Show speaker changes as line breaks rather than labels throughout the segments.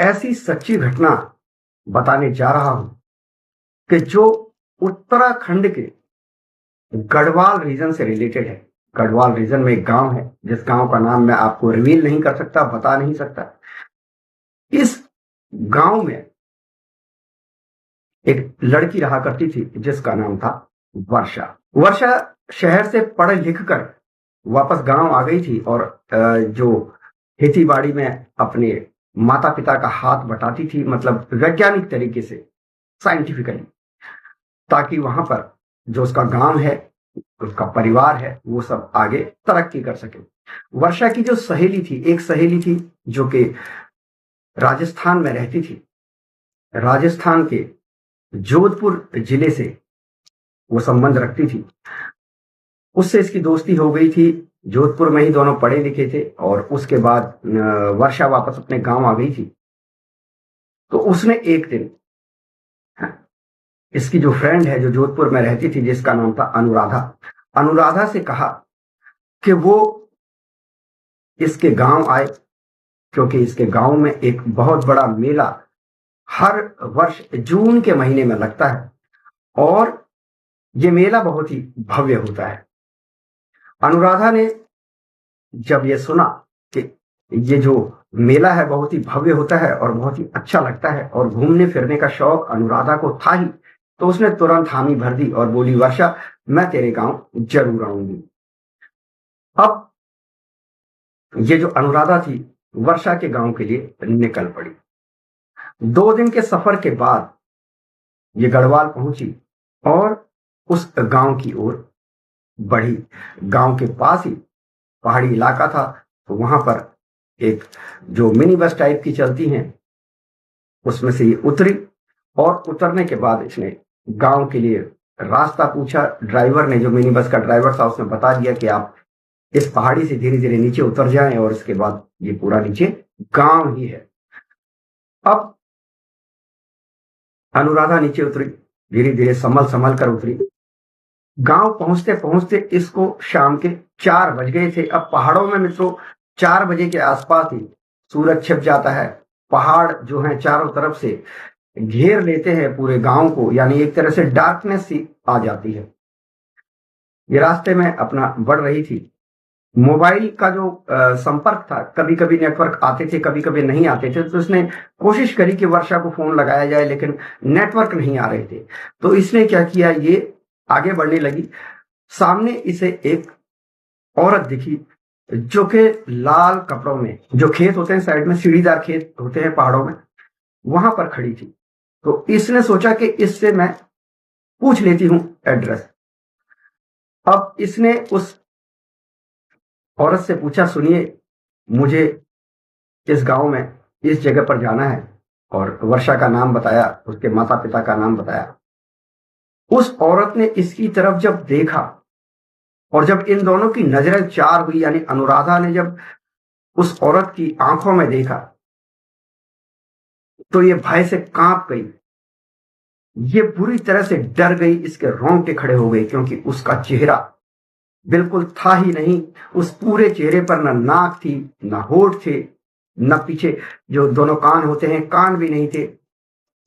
ऐसी सच्ची घटना बताने जा रहा हूं कि जो उत्तराखंड के गढ़वाल रीजन से रिलेटेड है। गढ़वाल रीजन में एक गांव है जिस गांव का नाम मैं आपको रिवील नहीं कर सकता, बता नहीं सकता। इस गांव में एक लड़की रहा करती थी जिसका नाम था वर्षा। वर्षा शहर से पढ़ लिख कर वापस गांव आ गई थी और जो खेती बाड़ी में अपने माता पिता का हाथ बटाती थी, मतलब वैज्ञानिक तरीके से, साइंटिफिकली, ताकि वहां पर जो उसका गांव है, उसका परिवार है, वो सब आगे तरक्की कर सके। वर्षा की जो सहेली थी, एक सहेली थी जो कि राजस्थान में रहती थी। राजस्थान के जोधपुर जिले से वो संबंध रखती थी। उससे इसकी दोस्ती हो गई थी। जोधपुर में ही दोनों पढ़े लिखे थे और उसके बाद वर्षा वापस अपने गांव आ गई थी। तो उसने एक दिन इसकी जो फ्रेंड है, जो जोधपुर में रहती थी, जिसका नाम था अनुराधा, अनुराधा से कहा कि वो इसके गांव आए, क्योंकि इसके गांव में एक बहुत बड़ा मेला हर वर्ष जून के महीने में लगता है और ये मेला बहुत ही भव्य होता है। अनुराधा ने जब ये सुना कि ये जो मेला है बहुत ही भव्य होता है और बहुत ही अच्छा लगता है और घूमने फिरने का शौक अनुराधा को था ही, तो उसने तुरंत हामी भर दी और बोली, वर्षा, मैं तेरे गांव जरूर आऊंगी। अब ये जो अनुराधा थी वर्षा के गांव के लिए निकल पड़ी। 2 दिन के सफर के बाद ये गढ़वाल पहुंची और उस गांव की ओर बढ़ी। गांव के पास ही पहाड़ी इलाका था, तो वहां पर एक जो मिनी बस टाइप की चलती हैं उसमें से ये उतरी और उतरने के बाद इसने गांव के लिए रास्ता पूछा। ड्राइवर ने, जो मिनी बस का ड्राइवर था, उसने बता दिया कि आप इस पहाड़ी से धीरे धीरे नीचे उतर जाएं और इसके बाद ये पूरा नीचे गांव ही है। अब अनुराधा नीचे उतरी, धीरे धीरे संभल संभल कर उतरी। गांव पहुंचते पहुंचते इसको शाम के 4 बज गए थे। अब पहाड़ों में मित्रों 4 बजे के आसपास ही सूरज छिप जाता है। पहाड़ जो है चारों तरफ से घेर लेते हैं पूरे गांव को, यानी एक तरह से डार्कनेस सी आ जाती है। ये रास्ते में अपना बढ़ रही थी। मोबाइल का जो संपर्क था, कभी कभी नेटवर्क आते थे, कभी कभी नहीं आते थे, तो इसने कोशिश करी कि वर्षा को फोन लगाया जाए, लेकिन नेटवर्क नहीं आ रहे थे। तो इसने क्या किया, ये आगे बढ़ने लगी। सामने इसे एक औरत दिखी जो कि लाल कपड़ों में, जो खेत होते हैं साइड में, सीढ़ीदार खेत होते हैं पहाड़ों में, वहां पर खड़ी थी। तो इसने सोचा कि इससे मैं पूछ लेती हूं एड्रेस। अब इसने उस औरत से पूछा, सुनिए, मुझे इस गांव में इस जगह पर जाना है, और वर्षा का नाम बताया, उसके माता पिता का नाम बताया। उस औरत ने इसकी तरफ जब देखा और जब इन दोनों की नजरें चार हुई, यानी अनुराधा ने जब उस औरत की आंखों में देखा, तो ये भय से कांप गई। ये बुरी तरह से डर गई, इसके रोंगटे खड़े हो गए, क्योंकि उसका चेहरा बिल्कुल था ही नहीं। उस पूरे चेहरे पर न नाक थी, न होठ थे, न पीछे जो दोनों कान होते हैं कान भी नहीं थे।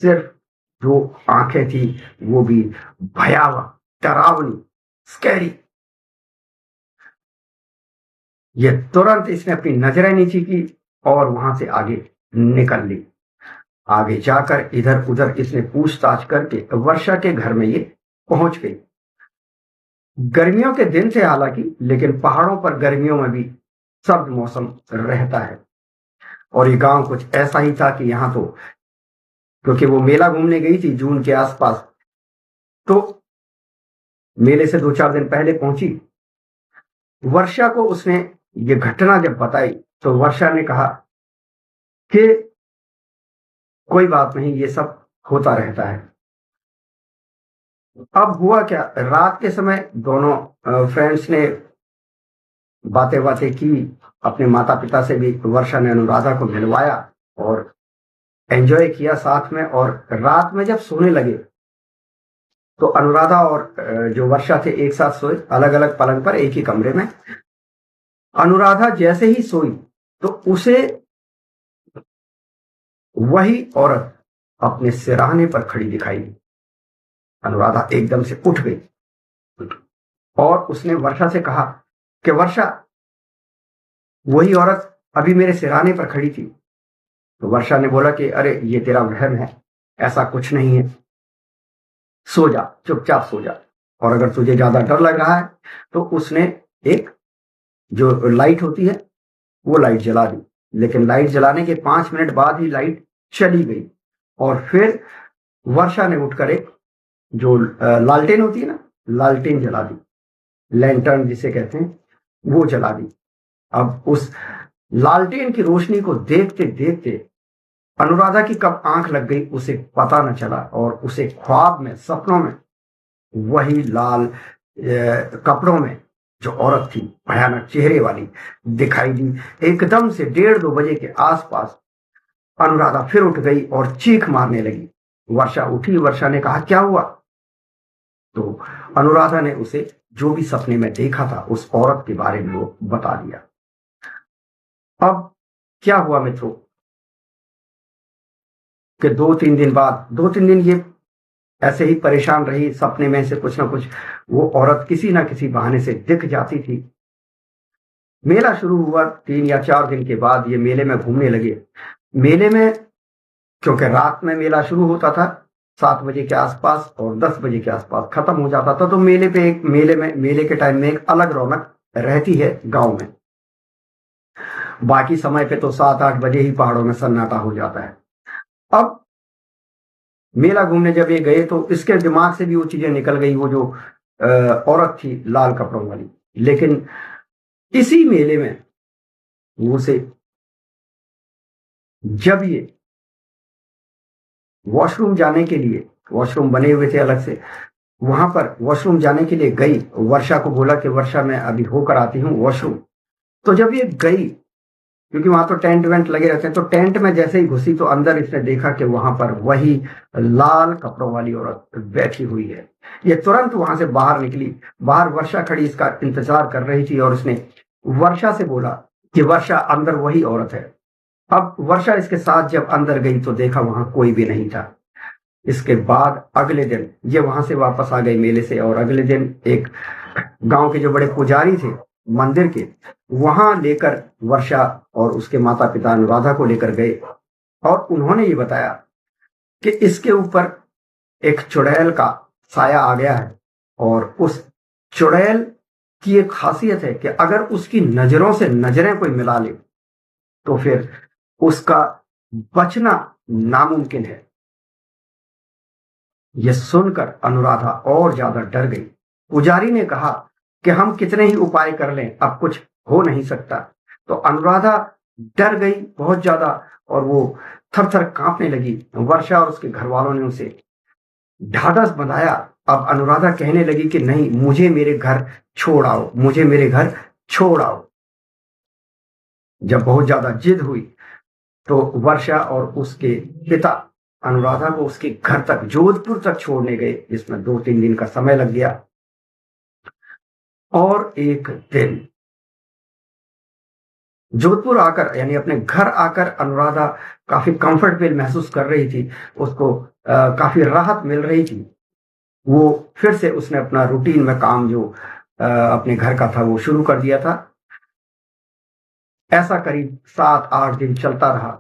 सिर्फ जो आंखें थी वो भी भयावह, डरावनी, स्कैरी। ये तुरंत इसने अपनी नजरें नीची की और वहां से आगे निकल ली। आगे जाकर इधर उधर इसने पूछताछ करके वर्षा के घर में ये पहुंच गई। गर्मियों के दिन थे हालांकि, लेकिन पहाड़ों पर गर्मियों में भी सर्द मौसम रहता है। और ये गांव कुछ ऐसा ही था कि यहाँ तो, क्योंकि वो मेला घूमने गई थी जून के आसपास, तो मेले से 2-4 दिन पहले पहुंची। वर्षा को उसने ये घटना जब बताई तो वर्षा ने कहा कि कोई बात नहीं, ये सब होता रहता है। अब हुआ क्या, रात के समय दोनों फ्रेंड्स ने बातें बातें की, अपने माता पिता से भी वर्षा ने अनुराधा को मिलवाया और एंजॉय किया साथ में। और रात में जब सोने लगे तो अनुराधा और जो वर्षा थे एक साथ सोए, अलग अलग पलंग पर, एक ही कमरे में। अनुराधा जैसे ही सोई तो उसे वही औरत अपने सिरहाने पर खड़ी दिखाई दी। अनुराधा एकदम से उठ गई और उसने वर्षा से कहा कि वर्षा, वही औरत अभी मेरे सिरहाने पर खड़ी थी। तो वर्षा ने बोला कि अरे ये तेरा वहम है, ऐसा कुछ नहीं है, सो जा, चुपचाप सो जा, और अगर तुझे ज्यादा डर लग रहा है तो उसने एक जो लाइट होती है वो लाइट जला दी। लेकिन लाइट जलाने के 5 मिनट बाद ही लाइट चली गई और फिर वर्षा ने उठकर एक जो लालटेन होती है ना, लालटेन जला दी, लैंटर्न जिसे कहते हैं, वो जला दी। अब उस लालटेन की रोशनी को देखते देखते अनुराधा की कब आंख लग गई उसे पता न चला, और उसे ख्वाब में, सपनों में वही लाल कपड़ों में जो औरत थी, भयानक चेहरे वाली, दिखाई दी। एकदम से 1:30-2 बजे के आसपास अनुराधा फिर उठ गई और चीख मारने लगी। वर्षा उठी। वर्षा ने कहा क्या हुआ? तो अनुराधा ने उसे जो भी सपने में देखा था उस औरत के बारे में वो बता दिया। अब क्या हुआ मित्रों कि 2-3 दिन बाद, 2-3 दिन ये ऐसे ही परेशान रही, सपने में से कुछ ना कुछ वो औरत किसी ना किसी बहाने से दिख जाती थी। मेला शुरू हुआ, 3 या 4 दिन के बाद ये मेले में घूमने लगे। मेले में, क्योंकि रात में मेला शुरू होता था 7 बजे के आसपास और 10 बजे के आसपास खत्म हो जाता था, तो मेले के टाइम में एक अलग रौनक रहती है गांव में। बाकी समय पे तो 7-8 बजे ही पहाड़ों में सन्नाटा हो जाता है। अब मेला घूमने जब ये गए तो इसके दिमाग से भी वो चीजें निकल गई, वो जो औरत थी लाल कपड़ों वाली। लेकिन इसी मेले में वो से जब ये वॉशरूम जाने के लिए, वॉशरूम बने हुए थे अलग से, वहां पर वॉशरूम जाने के लिए गई, वर्षा को बोला कि वर्षा मैं अभी होकर आती हूँ वॉशरूम। तो जब ये गई, क्योंकि वहां तो टेंट वेंट लगे रहते हैं, तो टेंट में जैसे ही घुसी तो अंदर इसने देखा कि वहां पर वही लाल कपड़ों वाली औरत बैठी हुई है। ये तुरंत वहां से बाहर निकली। बाहर वर्षा खड़ी इसका इंतजार कर रही थी और उसने वर्षा से बोला कि वर्षा, अंदर वही औरत है। अब वर्षा इसके साथ जब अंदर गई तो देखा वहां कोई भी नहीं था। इसके बाद अगले दिन ये वहां से वापस आ गए मेले से, और अगले दिन एक गांव के जो बड़े पुजारी थे मंदिर के, वहां लेकर वर्षा और उसके माता पिता अनुराधा को लेकर गए, और उन्होंने ये बताया कि इसके ऊपर एक चुड़ैल का साया आ गया है, और उस चुड़ैल की एक खासियत है कि अगर उसकी नजरों से नजरें कोई मिला ले तो फिर उसका बचना नामुमकिन है। यह सुनकर अनुराधा और ज्यादा डर गई। पुजारी ने कहा कि हम कितने ही उपाय कर लें, अब कुछ हो नहीं सकता। तो अनुराधा डर गई बहुत ज्यादा और वो थर थर कांपने लगी। वर्षा और उसके घर वालों ने उसे ढाढ़स बंधाया। अब अनुराधा कहने लगी कि नहीं, मुझे मेरे घर छोड़ आओ, मुझे मेरे घर छोड़ आओ। जब बहुत ज्यादा जिद हुई तो वर्षा और उसके पिता अनुराधा को उसके घर तक, जोधपुर तक छोड़ने गए, जिसमें 2-3 दिन का समय लग गया। और एक दिन जोधपुर आकर, यानी अपने घर आकर, अनुराधा काफी कंफर्टेबल महसूस कर रही थी, उसको काफी राहत मिल रही थी। वो फिर से उसने अपना रूटीन में काम जो अपने घर का था वो शुरू कर दिया था। ऐसा करीब 7-8 दिन चलता रहा।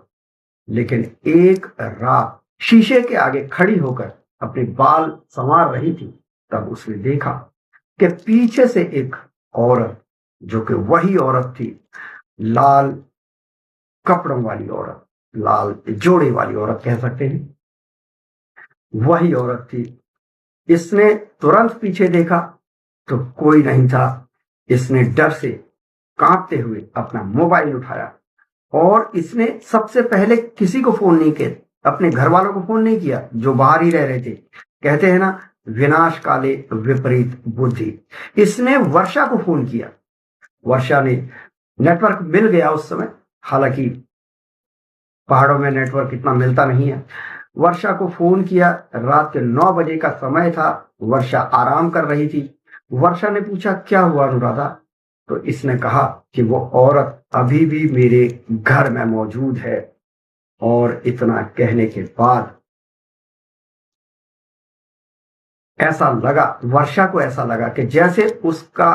लेकिन एक रात शीशे के आगे खड़ी होकर अपने बाल संवार रही थी, तब उसने देखा कि पीछे से एक औरत, जो कि वही औरत थी, लाल कपड़ों वाली औरत, लाल जोड़े वाली औरत कह सकते हैं, वही औरत थी। इसने तुरंत पीछे देखा तो कोई नहीं था। इसने डर से कांपते हुए अपना मोबाइल उठाया और इसने सबसे पहले किसी को फोन नहीं किया, अपने घर वालों को फोन नहीं किया जो बाहर ही रह रहे थे। कहते हैं ना, विनाश काले विपरीत बुद्धि। इसने वर्षा को फोन किया। वर्षा ने, नेटवर्क मिल गया उस समय, हालांकि पहाड़ों में नेटवर्क इतना मिलता नहीं है। वर्षा को फोन किया। रात के 9 बजे का समय था। वर्षा आराम कर रही थी। वर्षा ने पूछा क्या हुआ अनुराधा? तो इसने कहा कि वो औरत अभी भी मेरे घर में मौजूद है। और इतना कहने के बाद ऐसा लगा, वर्षा को ऐसा लगा कि जैसे उसका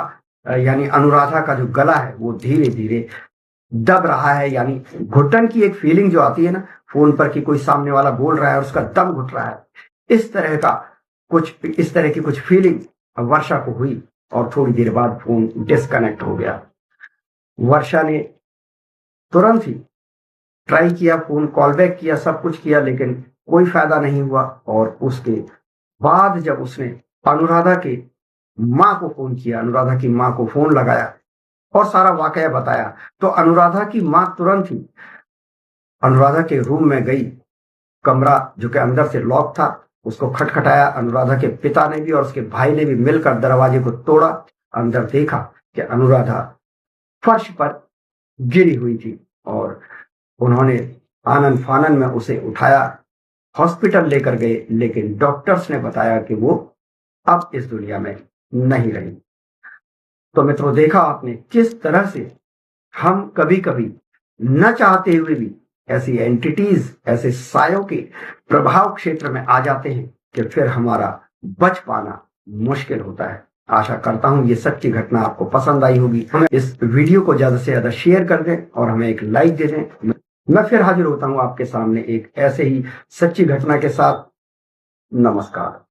यानी अनुराधा का जो गला है वो धीरे धीरे दब रहा है, यानी घुटन की एक फीलिंग जो आती है ना फोन पर कि कोई सामने वाला बोल रहा है और उसका दम घुट रहा है, इस तरह की कुछ फीलिंग वर्षा को हुई और थोड़ी देर बाद फोन डिस्कनेक्ट हो गया। वर्षा ने तुरंत ही ट्राई किया, फोन कॉल बैक किया, सब कुछ किया, लेकिन कोई फायदा नहीं हुआ। और उसके बाद जब उसने अनुराधा की माँ को फोन किया, अनुराधा की माँ को फोन लगाया और सारा वाकया बताया, तो अनुराधा की माँ तुरंत ही अनुराधा के रूम में गई। कमरा जो कि अंदर से लॉक था उसको खटखटाया। अनुराधा के पिता ने भी और उसके भाई ने भी मिलकर दरवाजे को तोड़ा। अंदर देखा कि अनुराधा फर्श पर गिरी हुई थी और उन्होंने आनन फानन में उसे उठाया, हॉस्पिटल लेकर गए, लेकिन डॉक्टर्स ने बताया कि वो अब इस दुनिया में नहीं रही। तो मित्रों, देखा आपने किस तरह से हम कभी कभी न चाहते हुए भी ऐसी एंटिटीज, ऐसे सायों के प्रभाव क्षेत्र में आ जाते हैं कि फिर हमारा बच पाना मुश्किल होता है। आशा करता हूं ये सच्ची घटना आपको पसंद आई होगी। हमें इस वीडियो को ज्यादा से ज्यादा शेयर कर दें और हमें एक लाइक दे दें। मैं फिर हाजिर होता हूं आपके सामने एक ऐसे ही सच्ची घटना के साथ। नमस्कार।